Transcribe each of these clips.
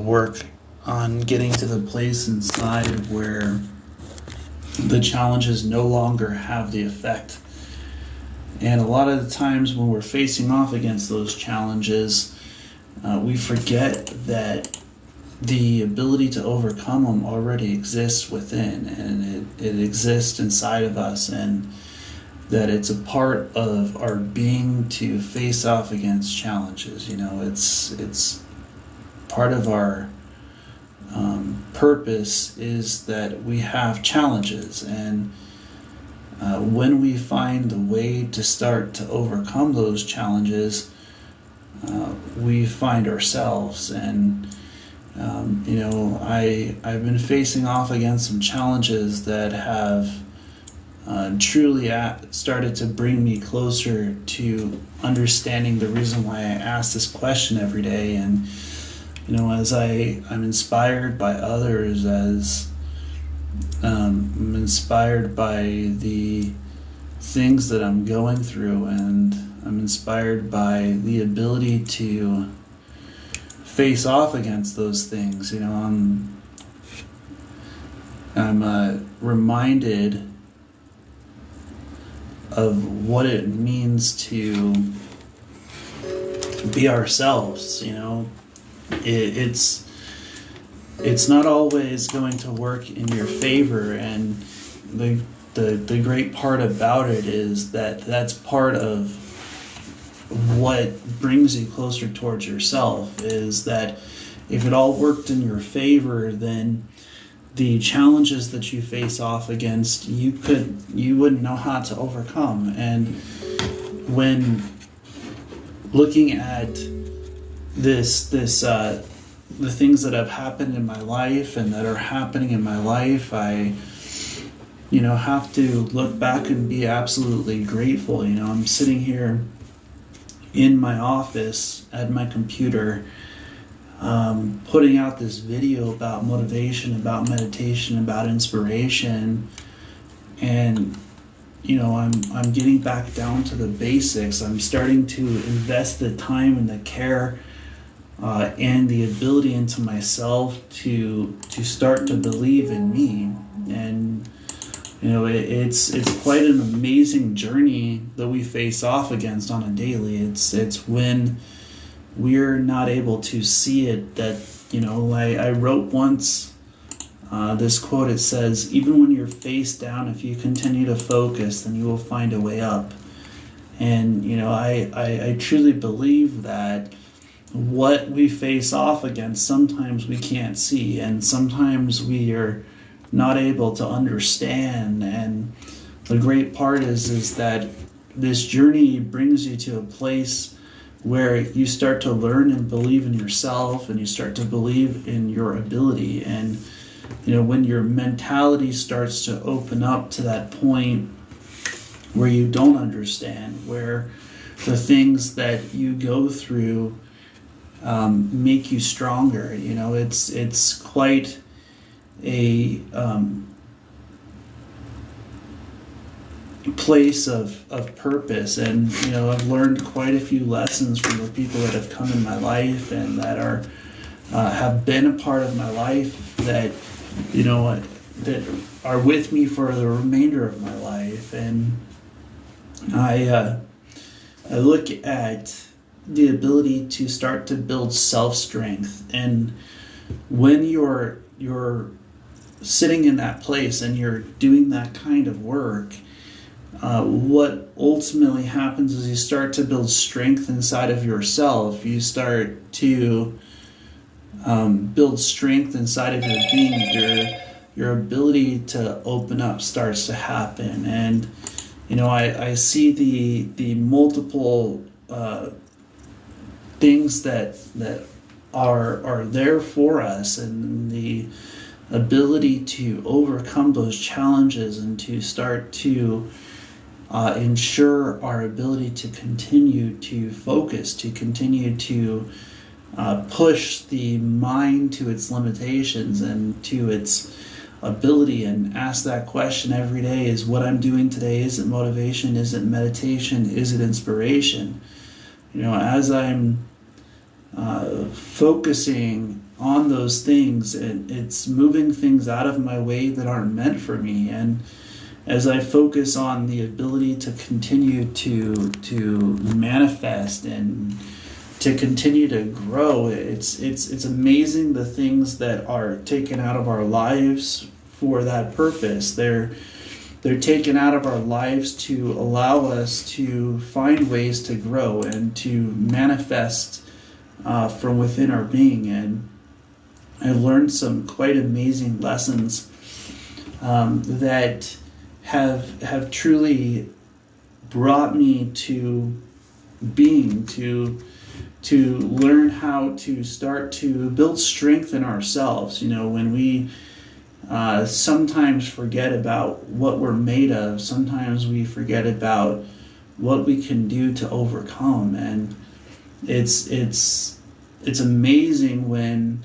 work on getting to the place inside where the challenges no longer have the effect. And a lot of the times when we're facing off against those challenges, we forget that the ability to overcome them already exists within, and it exists inside of us, and that it's a part of our being to face off against challenges. It's part of our purpose is that we have challenges, and when we find a way to start to overcome those challenges, we find ourselves. And I've been facing off against some challenges that have truly started to bring me closer to understanding the reason why I ask this question every day. And as I'm inspired by others, as I'm inspired by the things that I'm going through, and I'm inspired by the ability to face off against those things. I'm reminded of what it means to be ourselves. It's not always going to work in your favor, and the great part about it is that that's part of what brings you closer towards yourself, is that if it all worked in your favor, then the challenges that you face off against, you wouldn't know how to overcome. And when looking at the things that have happened in my life and that are happening in my life, I have to look back and be absolutely grateful. I'm sitting here in my office at my computer, putting out this video about motivation, about meditation, about inspiration, and I'm getting back down to the basics. I'm starting to invest the time and the care and the ability into myself to start to believe in me. And it's quite an amazing journey that we face off against on a daily. It's when we're not able to see it that, I wrote once this quote. It says, "Even when you're face down, if you continue to focus, then you will find a way up." And, I truly believe that what we face off against, sometimes we can't see, and sometimes we are not able to understand. And the great part is that this journey brings you to a place where you start to learn and believe in yourself, and you start to believe in your ability. And when your mentality starts to open up to that point where you don't understand, where the things that you go through make you stronger, it's quite a place of purpose. And I've learned quite a few lessons from the people that have come in my life and that are have been a part of my life, that that are with me for the remainder of my life. And I look at the ability to start to build self-strength. And when you're sitting in that place and you're doing that kind of work, what ultimately happens is you start to build strength inside of yourself. You start to build strength inside of your being. Your ability to open up starts to happen. And I see the multiple things that are there for us, and the ability to overcome those challenges and to start to ensure our ability to continue to focus, to continue to push the mind to its limitations and to its ability, and ask that question every day: is what I'm doing today, is it motivation, is it meditation, is it inspiration? As I'm focusing on those things, it's moving things out of my way that aren't meant for me. And as I focus on the ability to continue to manifest and to continue to grow, it's amazing the things that are taken out of our lives for that purpose. They're taken out of our lives to allow us to find ways to grow and to manifest from within our being. And I've learned some quite amazing lessons that have truly brought me to being, to learn how to start to build strength in ourselves. When we sometimes forget about what we're made of, sometimes we forget about what we can do to overcome. And it's amazing when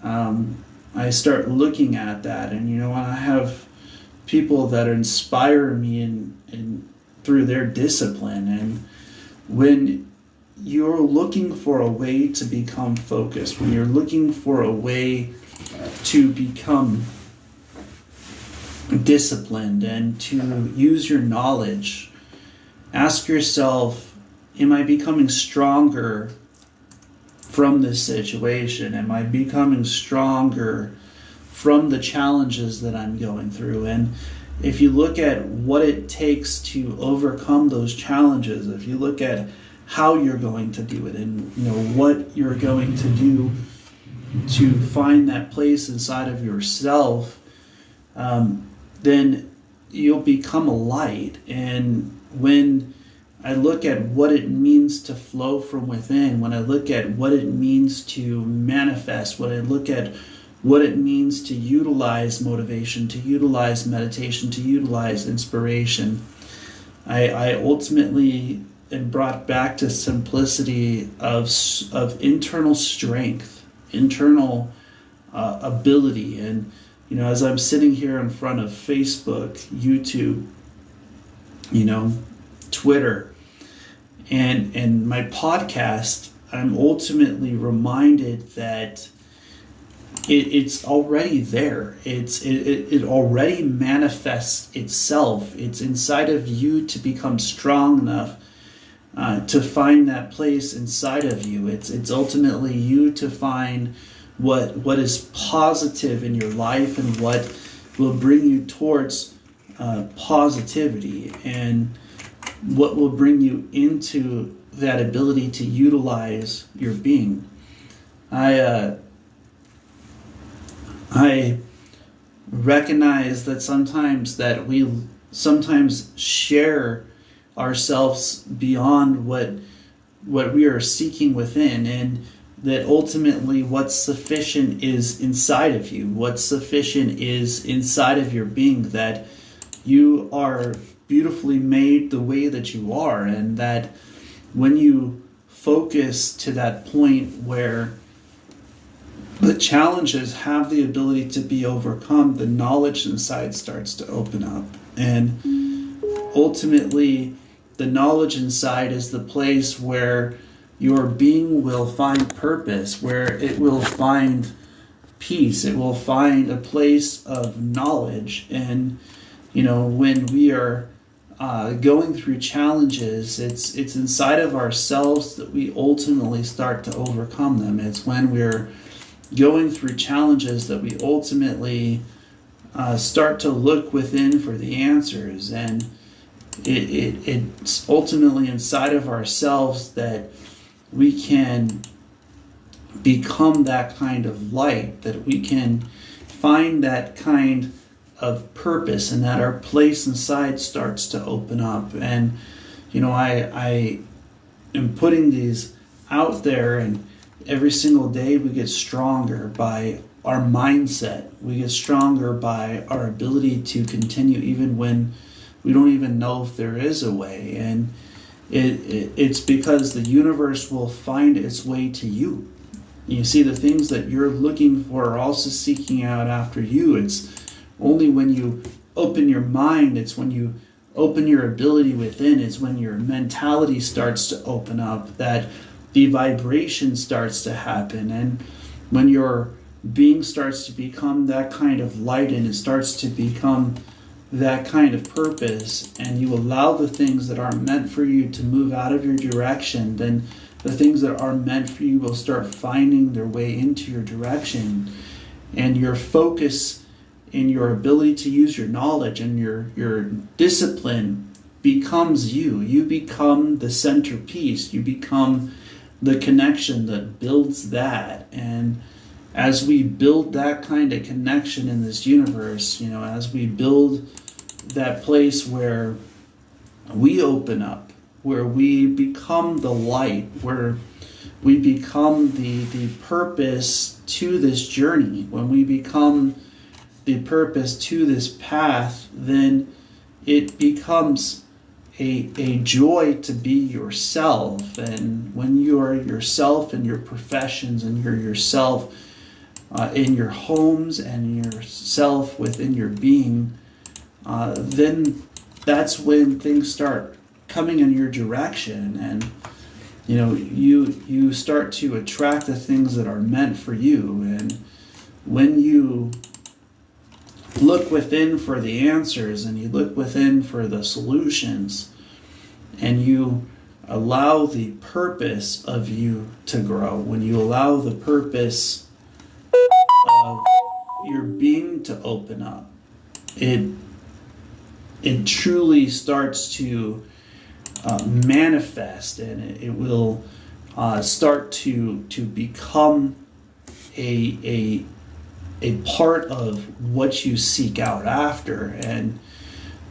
I start looking at that. And when I have people that inspire me in through their discipline, and when you're looking for a way to become focused, when you're looking for a way to become disciplined and to use your knowledge, ask yourself, am I becoming stronger from this situation? Am I becoming stronger from the challenges that I'm going through? And if you look at what it takes to overcome those challenges, if you look at how you're going to do it, and what you're going to do to find that place inside of yourself, then you'll become a light. And when I look at what it means to flow from within, when I look at what it means to manifest, when I look at what it means to utilize motivation, to utilize meditation, to utilize inspiration, I ultimately am brought back to simplicity of internal strength, internal ability. And as I'm sitting here in front of Facebook, YouTube, Twitter, and my podcast, I'm ultimately reminded that it's already there. It already manifests itself. It's inside of you to become strong enough to find that place inside of you. It's ultimately you to find what is positive in your life and what will bring you towards positivity, and what will bring you into that ability to utilize your being. I recognize that we sometimes share ourselves beyond what we are seeking within, and that ultimately what's sufficient is inside of you. What's sufficient is inside of your being, that you are beautifully made the way that you are, and that when you focus to that point where the challenges have the ability to be overcome, the knowledge inside starts to open up. And ultimately, the knowledge inside is the place where your being will find purpose, where it will find peace, it will find a place of knowledge. And when we are going through challenges, it's inside of ourselves that we ultimately start to overcome them. It's when we're going through challenges that we ultimately start to look within for the answers. And it's ultimately inside of ourselves that we can become that kind of light, that we can find that kind of purpose, and that our place inside starts to open up. And I am putting these out there, and every single day we get stronger by our mindset. We get stronger by our ability to continue even when we don't even know if there is a way. And it's because the universe will find its way to you. You see, the things that you're looking for are also seeking out after you. It's only when you open your mind, it's when you open your ability within, it's when your mentality starts to open up, that the vibration starts to happen. And when your being starts to become that kind of light and it starts to become that kind of purpose, and you allow the things that aren't meant for you to move out of your direction, then the things that are meant for you will start finding their way into your direction. And your focus and your ability to use your knowledge and your discipline becomes you. You become the centerpiece. You become the connection that builds that. And as we build that kind of connection in this universe, as we build that place where we open up, where we become the light, where we become the purpose to this journey, when we become the purpose to this path, then it becomes a joy to be yourself. And when you are yourself in your professions, and you're yourself in your homes, and yourself within your being, then that's when things start coming in your direction. And you start to attract the things that are meant for you. And when you look within for the answers, and you look within for the solutions, and you allow the purpose of you to grow, when you allow the purpose of your being to open up, it truly starts to manifest, and it will start to become a part of what you seek out after. And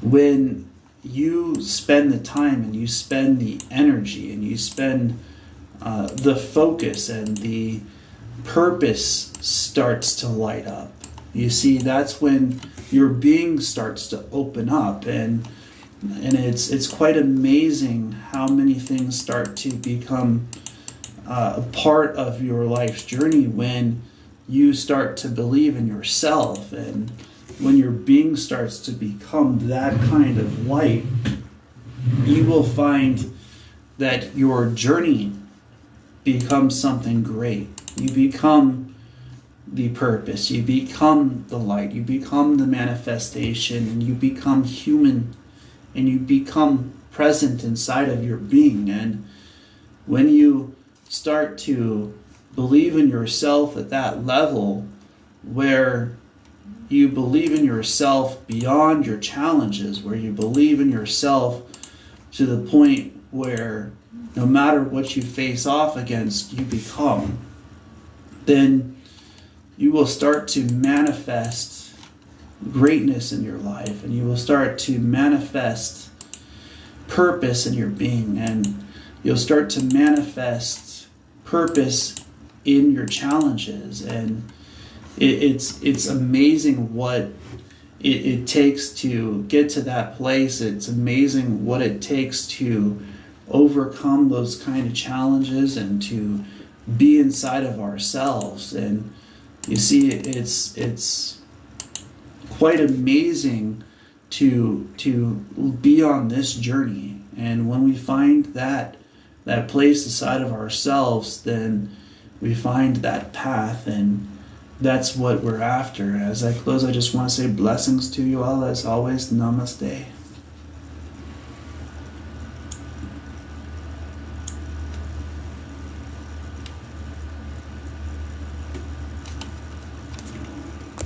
when you spend the time, and you spend the energy, and you spend the focus, and the purpose starts to light up, you see, that's when your being starts to open up. And it's quite amazing how many things start to become a part of your life's journey when you start to believe in yourself. And when your being starts to become that kind of light, you will find that your journey becomes something great. You become the purpose, you become the light, you become the manifestation, and you become human, and you become present inside of your being. And when you start to believe in yourself at that level, where you believe in yourself beyond your challenges, where you believe in yourself to the point where no matter what you face off against, you become, then you will start to manifest greatness in your life, and you will start to manifest purpose in your being, and you'll start to manifest purpose in your challenges. And it's amazing what it takes to get to that place. It's amazing what it takes to overcome those kind of challenges and to be inside of ourselves. And you see, it's quite amazing to be on this journey. And when we find that place inside of ourselves, then we find that path, and that's what we're after. As I close, I just want to say blessings to you all. As always, namaste.